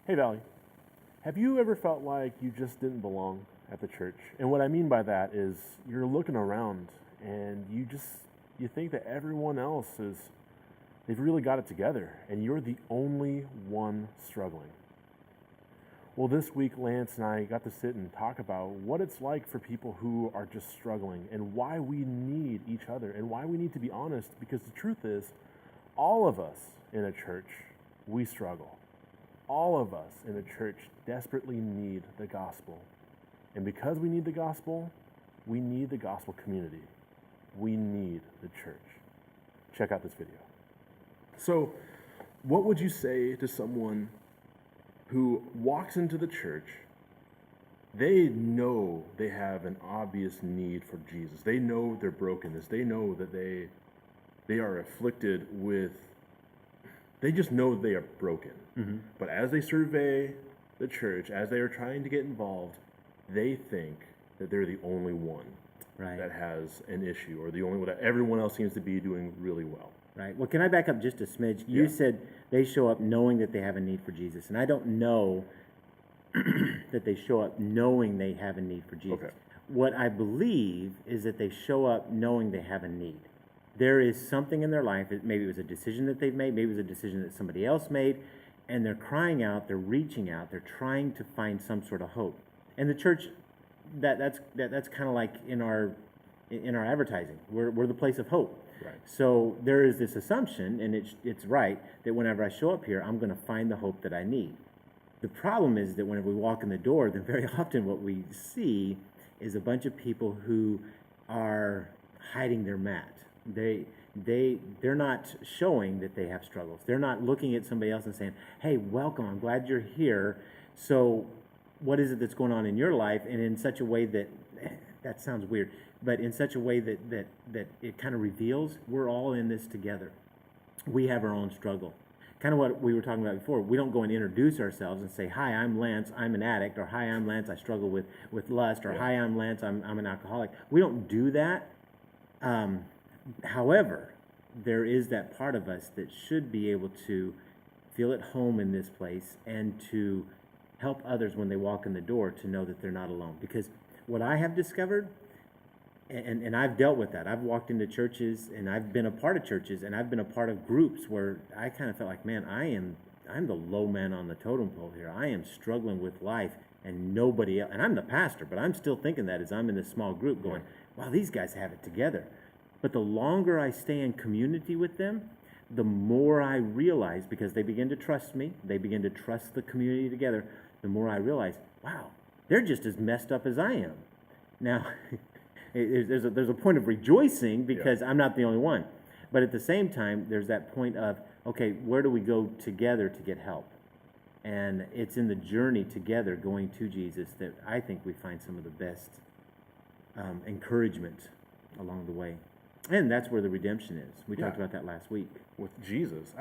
Hey, Valley, have you ever felt like you just didn't belong at the church? And what I mean by that is you're looking around and you think that everyone else they've really got it together and you're the only one struggling. Well, this week, Lance and I got to sit and talk about what it's like for people who are just struggling and why we need each other and why we need to be honest, because the truth is, all of us in a church, we struggle. All of us in a church desperately need the gospel. And because we need the gospel community. We need the church. Check out this video. So, what would you say to someone who walks into the church? They know they have an obvious need for Jesus. They know their brokenness. They know that they are afflicted with, they just know they are broken. Mm-hmm. But as they survey the church, as they are trying to get involved, they think that they're the only one that has an issue, or the only one that everyone else seems to be doing really well. Right. Well, can I back up just a smidge? You said they show up knowing that they have a need for Jesus. And I don't know that they show up knowing they have a need for Jesus. Okay. What I believe is that they show up knowing they have a need. There is something in their life, maybe it was a decision that they've made, maybe it was a decision that somebody else made, and they're crying out, they're reaching out, they're trying to find some sort of hope. And the church, that's kind of like in our advertising. We're the place of hope. Right. So there is this assumption, and it's right, that whenever I show up here, I'm going to find the hope that I need. The problem is that whenever we walk in the door, then very often what we see is a bunch of people who are hiding their mat. They're not showing that they have struggles. They're not looking at somebody else and saying, "Hey, welcome, I'm glad you're here. So what is it that's going on in your life?" And in such a way that sounds weird, but in such a way that it kind of reveals we're all in this together. We have our own struggle. Kind of what we were talking about before. We don't go and introduce ourselves and say, "Hi, I'm Lance, I'm an addict," or "Hi, I'm Lance, I struggle with lust," or "Hi, I'm Lance, I'm an alcoholic." We don't do that. However, there is that part of us that should be able to feel at home in this place and to help others when they walk in the door to know that they're not alone. Because what I have discovered, and I've dealt with that. I've walked into churches, and I've been a part of churches, and I've been a part of groups where I kind of felt like, man, I'm the low man on the totem pole here. I am struggling with life, and nobody else. And I'm the pastor, but I'm still thinking that as I'm in this small group going, wow, these guys have it together. But the longer I stay in community with them, the more I realize, because they begin to trust me, they begin to trust the community together, the more I realize, wow, they're just as messed up as I am. Now, there's a point of rejoicing because I'm not the only one. But at the same time, there's that point of, okay, where do we go together to get help? And it's in the journey together going to Jesus that I think we find some of the best encouragement along the way. And that's where the redemption is. We talked about that last week. With Jesus,